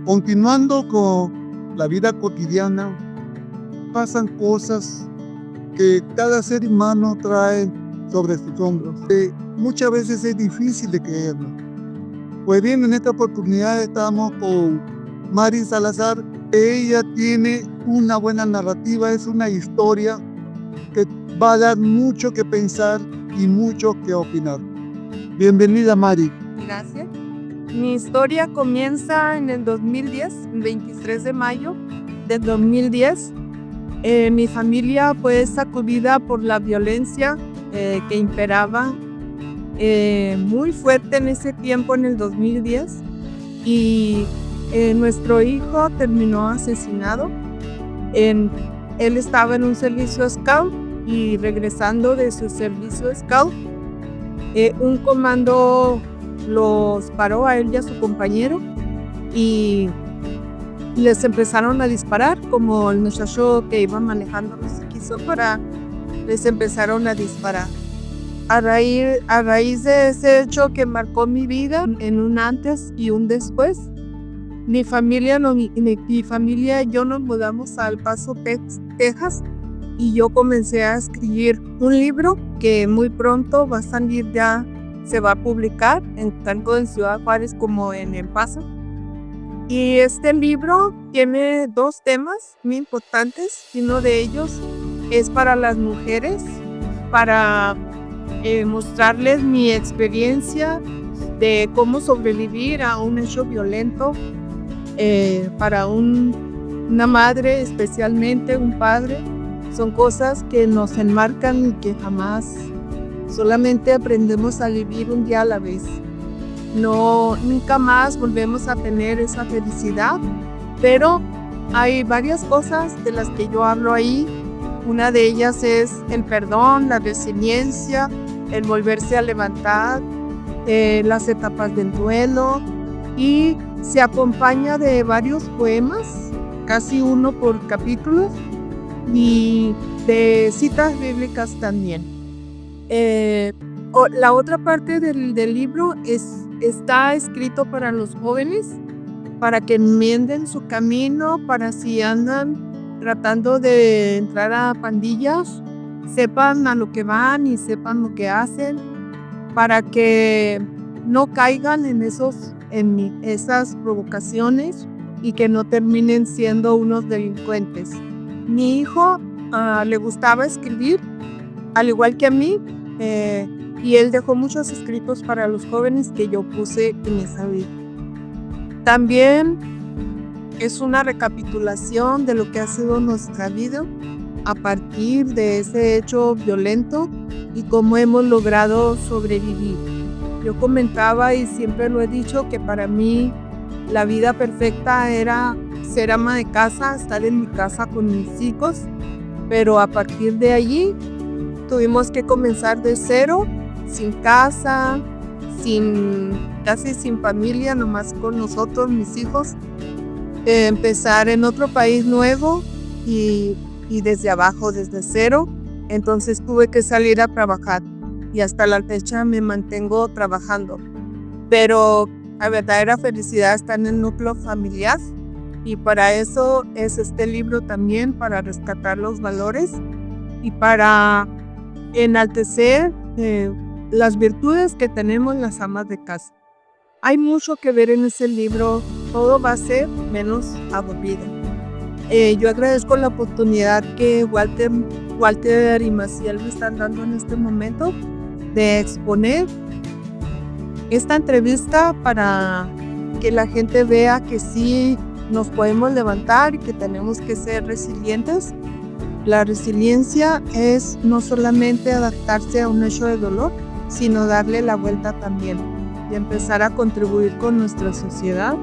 Continuando con la vida cotidiana, pasan cosas que cada ser humano trae sobre sus hombros. Muchas veces es difícil de creerlo. Pues bien, en esta oportunidad estamos con Mari Salazar. Ella tiene una buena narrativa, es una historia que va a dar mucho que pensar y mucho que opinar. Bienvenida, Mari. Gracias. Mi historia comienza en el 2010, el 23 de mayo del 2010. Mi familia fue sacudida por la violencia que imperaba muy fuerte en ese tiempo, en el 2010. Y nuestro hijo terminó asesinado. Él estaba en un servicio scout y regresando de su servicio scout, un comando los paró a él y a su compañero y les empezaron a disparar. Como el muchacho que iba manejando no se quiso parar, les empezaron a disparar. A raíz de ese hecho que marcó mi vida en un antes y un después, mi familia y yo nos mudamos a El Paso, Texas, y yo comencé a escribir un libro que muy pronto va a salir, ya se va a publicar tanto en Ciudad Juárez como en El Paso. Y este libro tiene dos temas muy importantes. Uno de ellos es para las mujeres, para mostrarles mi experiencia de cómo sobrevivir a un hecho violento, para una madre, especialmente un padre. Son cosas que nos enmarcan y que jamás, solamente aprendemos a vivir un día a la vez. Nunca más volvemos a tener esa felicidad, pero hay varias cosas de las que yo hablo ahí. Una de ellas es el perdón, la resiliencia, el volverse a levantar, las etapas del duelo, y se acompaña de varios poemas, casi uno por capítulo, y de citas bíblicas también. La otra parte del libro está escrito para los jóvenes, para que enmienden su camino, para si andan tratando de entrar a pandillas, sepan a lo que van y sepan lo que hacen, para que no caigan en esas provocaciones y que no terminen siendo unos delincuentes. Mi hijo le gustaba escribir, al igual que a mí, y él dejó muchos escritos para los jóvenes que yo puse en esa vida. También es una recapitulación de lo que ha sido nuestra vida a partir de ese hecho violento y cómo hemos logrado sobrevivir. Yo comentaba y siempre lo he dicho que para mí la vida perfecta era ser ama de casa, estar en mi casa con mis hijos, pero a partir de allí tuvimos que comenzar de cero, sin casa, casi sin familia, nomás con nosotros, mis hijos, empezar en otro país nuevo y desde abajo, desde cero. Entonces tuve que salir a trabajar y hasta la fecha me mantengo trabajando. Pero la verdadera felicidad está en el núcleo familiar, y para eso es este libro también, para rescatar los valores y para enaltecer las virtudes que tenemos las amas de casa. Hay mucho que ver en ese libro, todo va a ser menos aburrido. Yo agradezco la oportunidad que Walter y Maciel me están dando en este momento de exponer esta entrevista para que la gente vea que sí nos podemos levantar y que tenemos que ser resilientes. La resiliencia es no solamente adaptarse a un hecho de dolor, sino darle la vuelta también y empezar a contribuir con nuestra sociedad.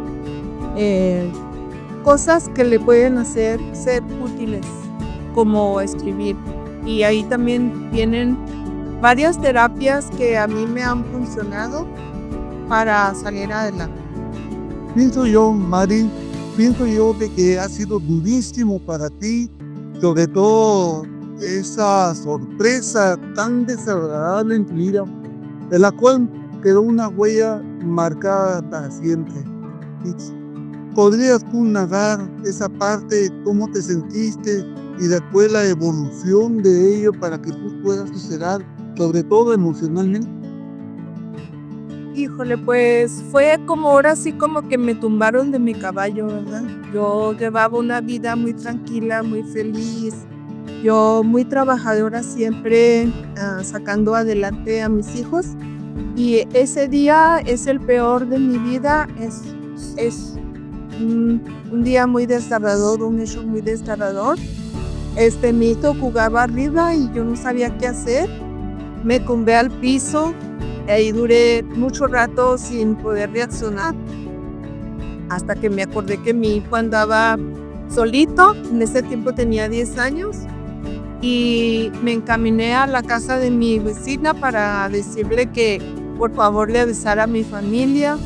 Cosas que le pueden hacer ser útiles, como escribir. Y ahí también vienen varias terapias que a mí me han funcionado para salir adelante. Pienso yo, Mari, de que ha sido durísimo para ti, sobre todo esa sorpresa tan desagradable en tu vida, de la cual quedó una huella marcada para siempre. ¿podrías tú narrar esa parte, cómo te sentiste y después la evolución de ello para que tú puedas superar, sobre todo emocionalmente? Híjole, pues fue como ahora sí como que me tumbaron de mi caballo, ¿verdad? Yo llevaba una vida muy tranquila, muy feliz, yo muy trabajadora siempre, sacando adelante a mis hijos. Y ese día es el peor de mi vida, es un día muy desgarrador, un hecho muy desgarrador. Mi hijo jugaba arriba y yo no sabía qué hacer. Me tumbé al piso, ahí duré mucho rato sin poder reaccionar, hasta que me acordé que mi hijo andaba solito, en ese tiempo tenía 10 años, y me encaminé a la casa de mi vecina para decirle que por favor le avisara a mi familia,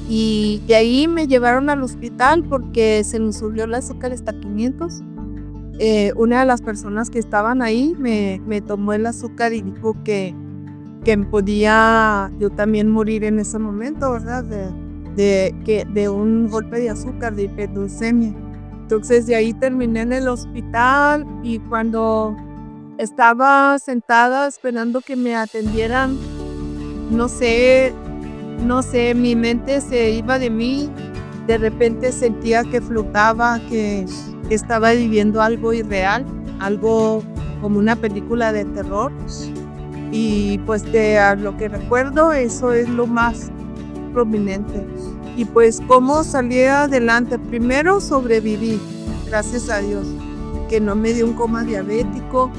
y de ahí me llevaron al hospital porque se nos subió el azúcar hasta 500. Una de las personas que estaban ahí me tomó el azúcar y dijo que podía yo también morir en ese momento, ¿verdad? De un golpe de azúcar, de hiperglucemia. Entonces de ahí terminé en el hospital y cuando estaba sentada esperando que me atendieran, no sé, mi mente se iba de mí. De repente sentía que flotaba, que estaba viviendo algo irreal, algo como una película de terror. Y pues a lo que recuerdo, eso es lo más prominente. Y pues cómo salí adelante. Primero sobreviví, gracias a Dios, que no me dio un coma diabético,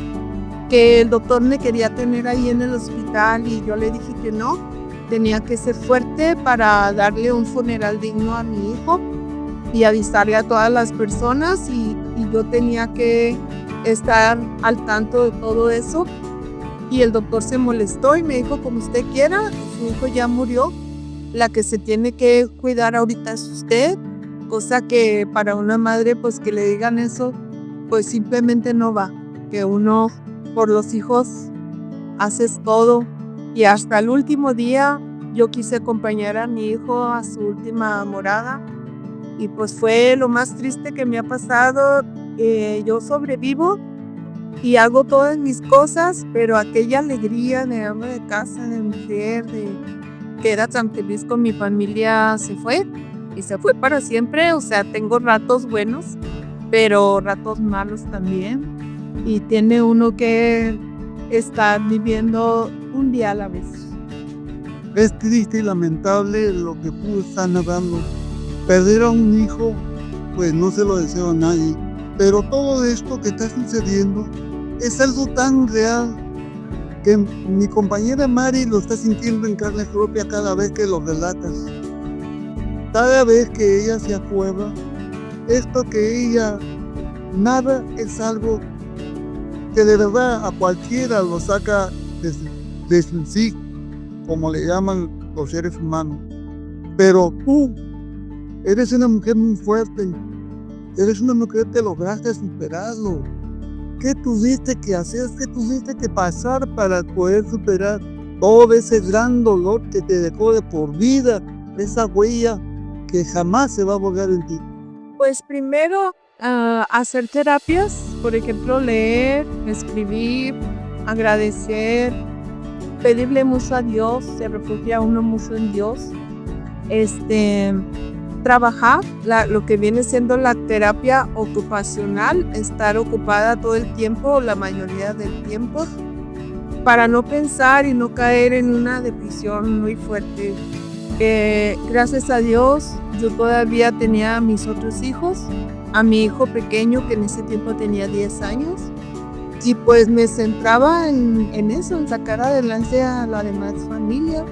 que el doctor me quería tener ahí en el hospital y yo le dije que no, tenía que ser fuerte para darle un funeral digno a mi hijo y avisarle a todas las personas y yo tenía que estar al tanto de todo eso. Y el doctor se molestó y me dijo, como usted quiera, su hijo ya murió, la que se tiene que cuidar ahorita es usted, cosa que para una madre pues que le digan eso, pues simplemente no va, que uno por los hijos haces todo. Y hasta el último día yo quise acompañar a mi hijo a su última morada y pues fue lo más triste que me ha pasado. Yo sobrevivo y hago todas mis cosas, pero aquella alegría de ama de casa, de mujer, de que era tan feliz con mi familia, se fue y se fue para siempre. O sea, tengo ratos buenos, pero ratos malos también. Y tiene uno que estar viviendo un día a la vez. Es triste y lamentable lo que tú estás narrando. Perder a un hijo, pues no se lo deseo a nadie. Pero todo esto que está sucediendo es algo tan real que mi compañera Mari lo está sintiendo en carne propia cada vez que lo relatas. Cada vez que ella se acuerda, esto que ella narra es algo que de verdad a cualquiera lo saca de su sí, como le llaman los seres humanos. Pero tú eres una mujer muy fuerte, eres una mujer que lograste superarlo. ¿Qué tuviste que hacer? ¿Qué tuviste que pasar para poder superar todo ese gran dolor que te dejó de por vida, esa huella que jamás se va a borrar en ti? Pues primero hacer terapias, por ejemplo, leer, escribir, agradecer, pedirle mucho a Dios, se refugia uno mucho en Dios. Trabajar, lo que viene siendo la terapia ocupacional, estar ocupada todo el tiempo, la mayoría del tiempo, para no pensar y no caer en una depresión muy fuerte. Gracias a Dios, yo todavía tenía a mis otros hijos, a mi hijo pequeño que en ese tiempo tenía 10 años, y pues me centraba en eso, en sacar adelante a la demás familia.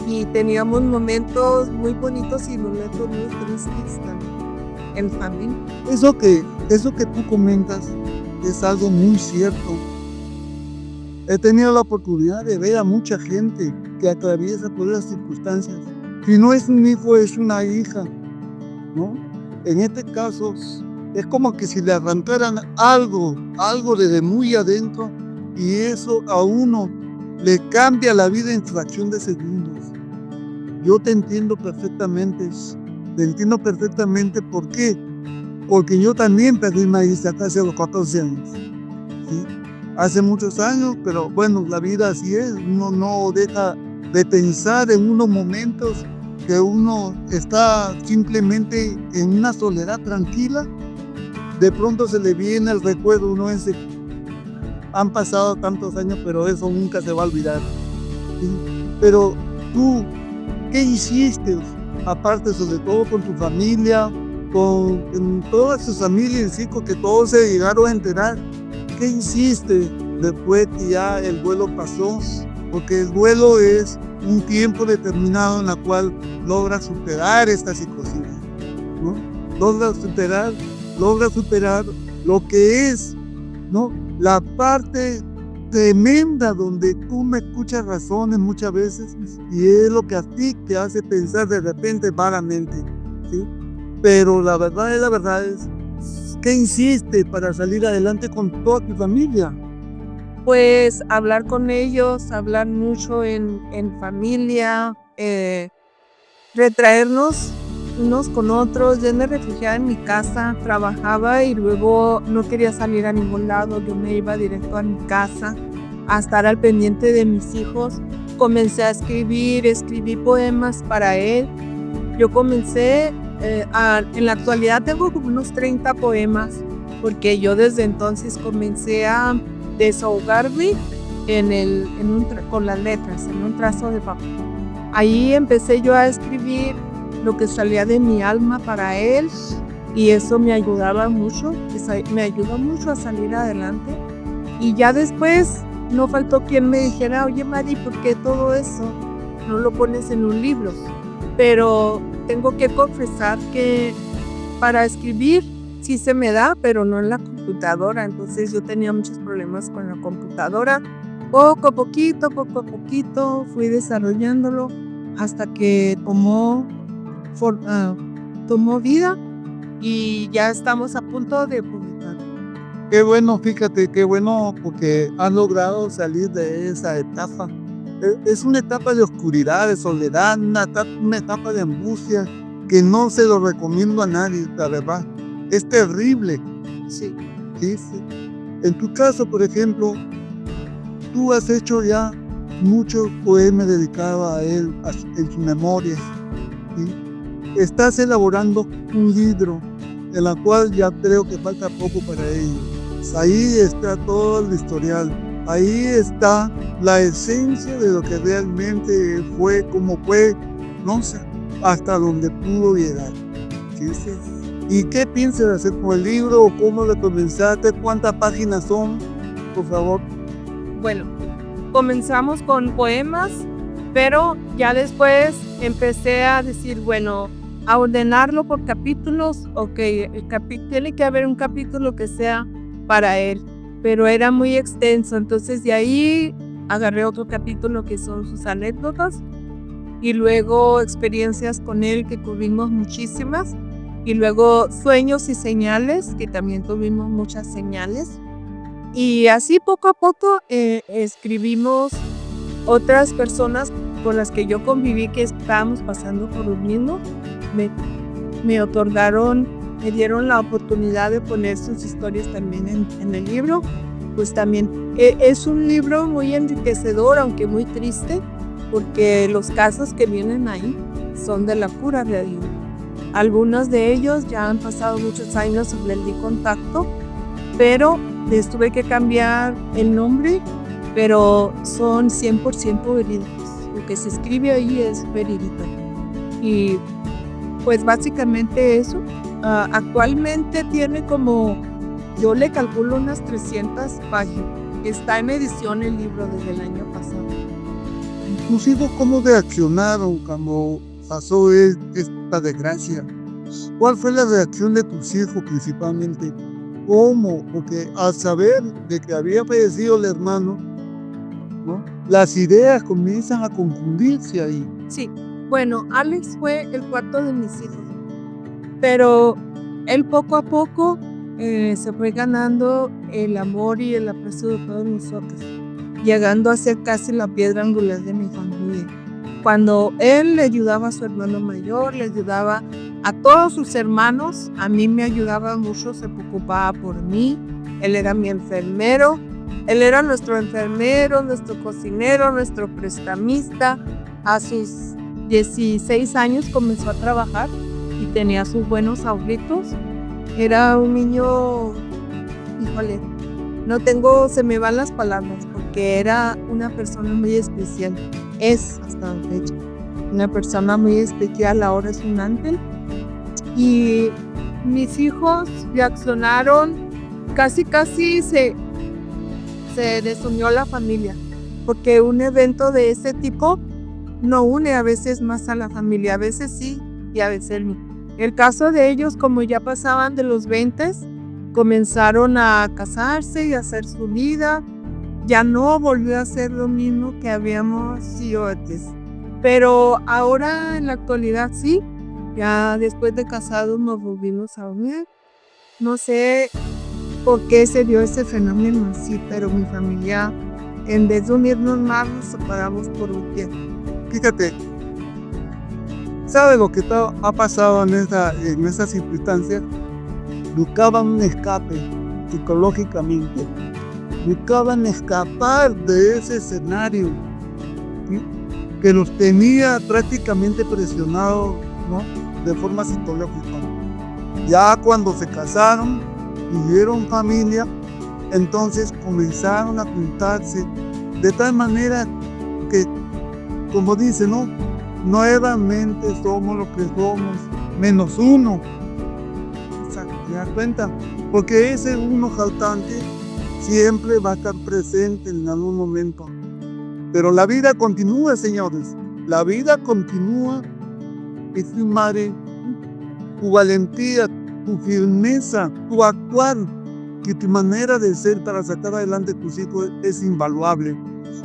Y teníamos momentos muy bonitos y momentos muy tristes también en familia. Eso que tú comentas es algo muy cierto. He tenido la oportunidad de ver a mucha gente que atraviesa por esas circunstancias. Si no es un hijo, es una hija, ¿no? En este caso, es como que si le arrancaran algo desde muy adentro, y eso a uno le cambia la vida en fracción de segundos. Yo te entiendo perfectamente. Te entiendo perfectamente por qué. Porque yo también perdí mi hija casi a los 14 años. ¿Sí? Hace muchos años, pero bueno, la vida así es. Uno no deja de pensar en unos momentos que uno está simplemente en una soledad tranquila. De pronto se le viene el recuerdo, uno dice, han pasado tantos años, pero eso nunca se va a olvidar. ¿Sí? Pero tú, ¿qué hiciste? Aparte, sobre todo con tu familia, con todas tus familias, sí, con que todos se llegaron a enterar. ¿Qué hiciste después que ya el duelo pasó? Porque el duelo es un tiempo determinado en el cual logras superar esta situación, ¿no? Logras superar lo que es, ¿no? La parte tremenda donde tú me escuchas razones muchas veces y es lo que a ti te hace pensar de repente vagamente, ¿sí? Pero la verdad es, ¿qué hiciste para salir adelante con toda tu familia? Pues hablar con ellos, hablar mucho en familia, retraernos unos con otros. Yo me refugiaba en mi casa, trabajaba y luego no quería salir a ningún lado. Yo me iba directo a mi casa a estar al pendiente de mis hijos. Comencé a escribí poemas para él. Yo comencé, en la actualidad tengo como unos 30 poemas, porque yo desde entonces comencé a desahogarme con las letras, en un trazo de papel. Ahí empecé yo a escribir lo que salía de mi alma para él y eso me ayudaba mucho, me ayudó mucho a salir adelante. Y ya después no faltó quien me dijera, oye Mari, ¿por qué todo eso no lo pones en un libro? Pero tengo que confesar que para escribir sí se me da, pero no en la computadora. Entonces yo tenía muchos problemas con la computadora. Poco a poquito fui desarrollándolo hasta que tomó vida y ya estamos a punto de publicar. Qué bueno, fíjate, qué bueno porque has logrado salir de esa etapa. Es una etapa de oscuridad, de soledad, una etapa de angustia que no se lo recomiendo a nadie, la verdad. Es terrible. Sí. ¿Sí? Sí. En tu caso, por ejemplo, tú has hecho ya muchos poemas dedicados a él, en su memoria. ¿Sí? Estás elaborando un libro, en la cual ya creo que falta poco para ello. Ahí está todo el historial. Ahí está la esencia de lo que realmente fue, cómo fue, no sé, hasta donde pudo llegar. ¿Sí? Sí. ¿Y qué piensas hacer con el libro? ¿Cómo lo comenzaste? ¿Cuántas páginas son? Por favor. Bueno, comenzamos con poemas, pero ya después empecé a decir, bueno, a ordenarlo por capítulos. Ok, tiene que haber un capítulo que sea para él, pero era muy extenso, entonces de ahí agarré otro capítulo que son sus anécdotas y luego experiencias con él que tuvimos muchísimas y luego sueños y señales que también tuvimos muchas señales y así poco a poco escribimos otras personas con las que yo conviví que estábamos pasando por lo mismo. Me dieron la oportunidad de poner sus historias también en el libro. Pues también es un libro muy enriquecedor, aunque muy triste, porque los casos que vienen ahí son de la pura realidad. Algunos de ellos ya han pasado muchos años y les di contacto, pero les tuve que cambiar el nombre, pero son 100% verídicos. Lo que se escribe ahí es verídico. Y pues básicamente eso. Actualmente tiene como, yo le calculo unas 300 páginas. Está en edición el libro desde el año pasado. ¿Tus hijos cómo reaccionaron cuando pasó esta desgracia? ¿Cuál fue la reacción de tus hijos principalmente? ¿Cómo? Porque al saber de que había fallecido el hermano, ¿no? Las ideas comienzan a confundirse ahí. Sí, bueno, Alex fue el cuarto de mis hijos, pero él poco a poco se fue ganando el amor y el aprecio de todos nosotros, llegando a ser casi la piedra angular de mi familia. cuando él le ayudaba a su hermano mayor, le ayudaba a todos sus hermanos, a mí me ayudaba mucho, se preocupaba por mí, él era mi enfermero, él era nuestro enfermero, nuestro cocinero, nuestro prestamista. A sus 16 años comenzó a trabajar y tenía sus buenos ahorritos. Era un niño, híjole, se me van las palabras, porque era una persona muy especial. Es hasta la fecha una persona muy especial, ahora es un ángel. Y mis hijos reaccionaron, casi se desunió la familia, porque un evento de ese tipo no une a veces más a la familia, a veces sí y a veces no. El caso de ellos, como ya pasaban de los 20, comenzaron a casarse y a hacer su vida. Ya no volvió a ser lo mismo que habíamos sido antes. Pero ahora en la actualidad sí, ya después de casados nos volvimos a unir. No sé por qué se dio ese fenómeno así, pero mi familia, en vez de unirnos más, nos separamos por un tiempo. Fíjate, ¿sabe lo que ha pasado en esa circunstancia? Buscaban un escape psicológicamente, buscaban escapar de ese escenario, ¿sí?, que los tenía prácticamente presionados, ¿no?, de forma psicológica. Ya cuando se casaron, tuvieron familia, entonces comenzaron a juntarse de tal manera que, como dice, ¿no?, nuevamente somos lo que somos, menos uno. ¿Te das cuenta? Porque ese uno faltante siempre va a estar presente en algún momento. Pero la vida continúa, señores. La vida continúa. Y tu madre, tu valentía, tu firmeza, tu actuar, que tu manera de ser para sacar adelante a tus hijos es invaluable.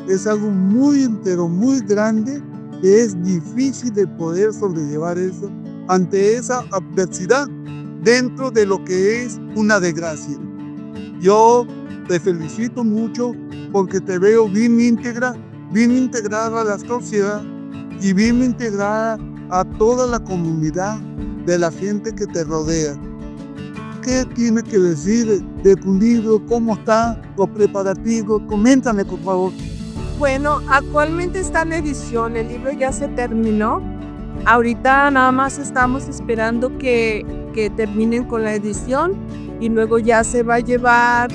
Es algo muy entero, muy grande, que es difícil de poder sobrellevar eso ante esa adversidad dentro de lo que es una desgracia. Yo te felicito mucho porque te veo bien íntegra, bien integrada a la sociedad y bien integrada a toda la comunidad de la gente que te rodea. ¿Qué tienes que decir de tu libro? ¿Cómo está? ¿Los preparativos? Coméntame, por favor. Bueno, actualmente está en edición, el libro ya se terminó. Ahorita nada más estamos esperando que terminen con la edición y luego ya se va a llevar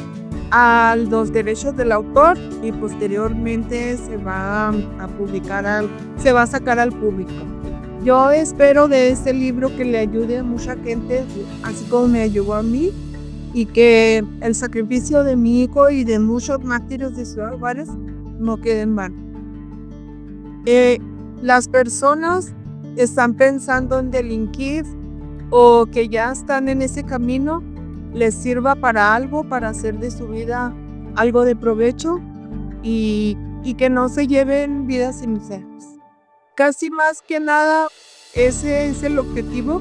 a los derechos del autor y posteriormente se va a publicar, se va a sacar al público. Yo espero de este libro que le ayude a mucha gente, así como me ayudó a mí, y que el sacrificio de mi hijo y de muchos mártires de Ciudad Juárez no quede en vano. Las personas están pensando en delinquir o que ya están en ese camino, les sirva para algo, para hacer de su vida algo de provecho y que no se lleven vidas sin miserias. Casi más que nada, ese es el objetivo,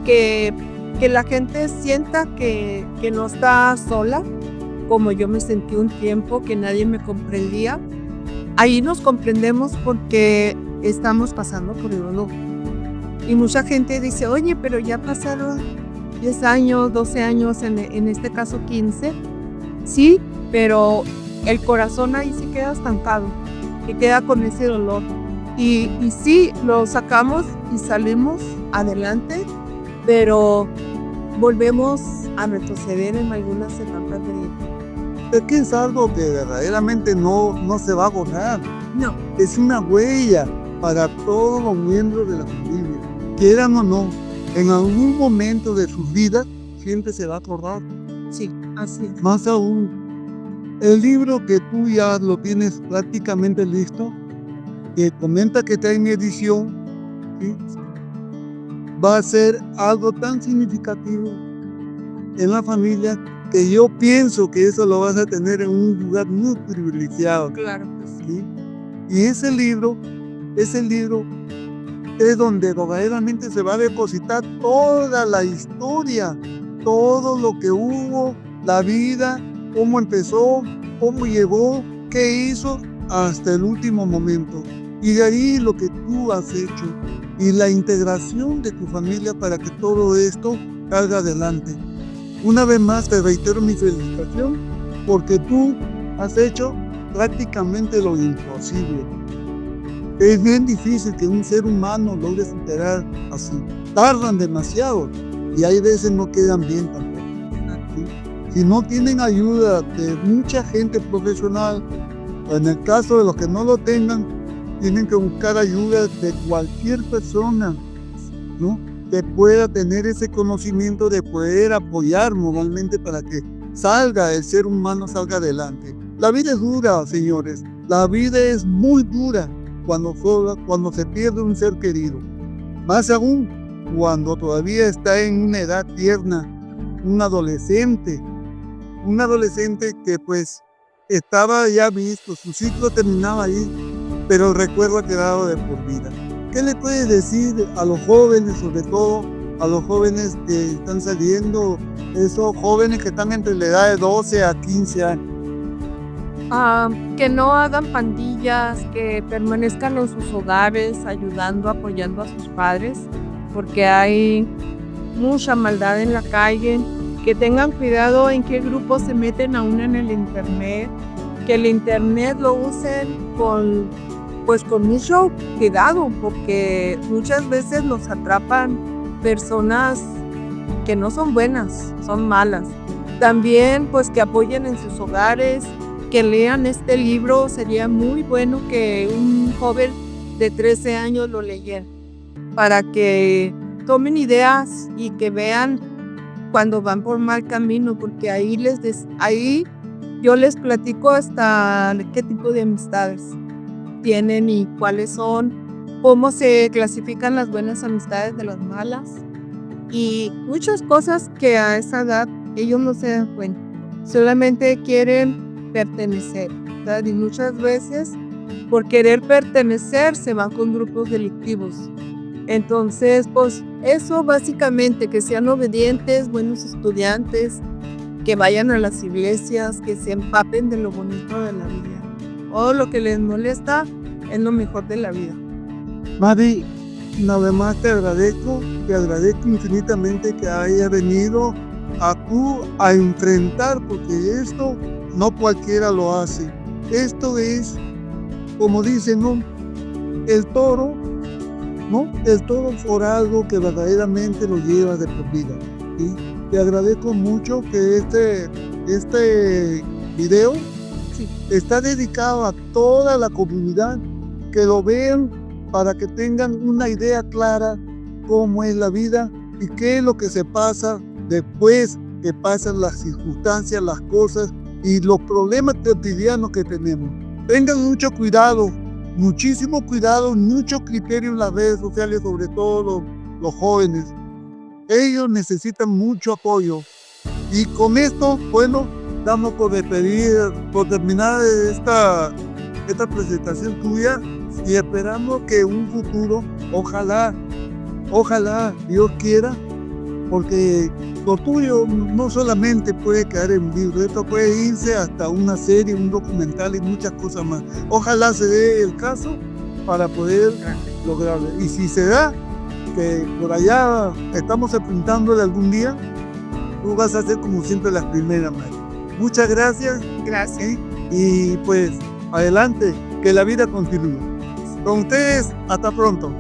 que la gente sienta que no está sola, como yo me sentí un tiempo, que nadie me comprendía. Ahí nos comprendemos porque estamos pasando por el dolor. Y mucha gente dice, oye, pero ya pasaron 10 años, 12 años, en este caso 15. Sí, pero el corazón ahí se queda estancado, que queda con ese dolor. Y sí, lo sacamos y salimos adelante, pero volvemos a retroceder en algunas etapas de vida. Es que es algo que verdaderamente no se va a borrar. No. Es una huella para todos los miembros de la familia. Quieran o no, en algún momento de sus vidas, siempre se va a acordar. Sí, así es. Más aún, el libro que tú ya lo tienes prácticamente listo, que comenta que está en edición, ¿sí?, va a ser algo tan significativo en la familia que yo pienso que eso lo vas a tener en un lugar muy privilegiado. Claro que sí. ¿Sí? Y ese libro es donde verdaderamente se va a depositar toda la historia, todo lo que hubo, la vida, cómo empezó, cómo llegó, qué hizo hasta el último momento. Y de ahí lo que tú tú has hecho y la integración de tu familia para que todo esto salga adelante. Una vez más te reitero mi felicitación porque tú has hecho prácticamente lo imposible. Es bien difícil que un ser humano logre superar así. Tardan demasiado y hay veces no quedan bien tampoco. ¿Sí? Si no tienen ayuda de mucha gente profesional, o en el caso de los que no lo tengan, tienen que buscar ayuda de cualquier persona, ¿no?, que pueda tener ese conocimiento de poder apoyar moralmente para que el ser humano salga adelante. La vida es dura, señores. La vida es muy dura cuando se pierde un ser querido. Más aún cuando todavía está en una edad tierna, un adolescente que pues estaba ya visto, su ciclo terminaba ahí, pero el recuerdo ha quedado de por vida. ¿Qué le puedes decir a los jóvenes, sobre todo a los jóvenes que están saliendo, esos jóvenes que están entre la edad de 12 a 15 años? Que no hagan pandillas, que permanezcan en sus hogares ayudando, apoyando a sus padres, porque hay mucha maldad en la calle, que tengan cuidado en qué grupos se meten aún en el internet, que el internet lo usen con mucho cuidado, porque muchas veces los atrapan personas que no son buenas, son malas. También pues que apoyen en sus hogares, que lean este libro. Sería muy bueno que un joven de 13 años lo leyera, para que tomen ideas y que vean cuando van por mal camino, porque ahí yo les platico hasta qué tipo de amistades tienen y cuáles son, cómo se clasifican las buenas amistades de las malas y muchas cosas que a esa edad ellos no se dan cuenta, solamente quieren pertenecer, ¿verdad? Y muchas veces por querer pertenecer se van con grupos delictivos. Entonces, pues eso básicamente, que sean obedientes, buenos estudiantes, que vayan a las iglesias, que se empapen de lo bonito de la vida. Todo lo que les molesta es lo mejor de la vida. Mari, una vez más te agradezco infinitamente que haya venido a enfrentar, porque esto no cualquiera lo hace. Esto es, como dicen, ¿no?, el toro, ¿no? El toro por algo que verdaderamente lo lleva de por vida. ¿Sí? Te agradezco mucho que este video está dedicado a toda la comunidad, que lo vean para que tengan una idea clara cómo es la vida y qué es lo que se pasa después que pasan las circunstancias, las cosas y los problemas cotidianos que tenemos. Tengan mucho cuidado, muchísimo cuidado, mucho criterio en las redes sociales, sobre todo los jóvenes. Ellos necesitan mucho apoyo. Y con esto, bueno, damos por terminar esta presentación tuya y esperamos que en un futuro, ojalá Dios quiera, porque lo tuyo no solamente puede quedar en un libro, esto puede irse hasta una serie, un documental y muchas cosas más. Ojalá se dé el caso para poder lograrlo. Y si se da, que por allá estamos apuntándole algún día, tú vas a ser como siempre las primeras, Mari. Muchas gracias. Gracias. Y pues adelante, que la vida continúe. Con ustedes, hasta pronto.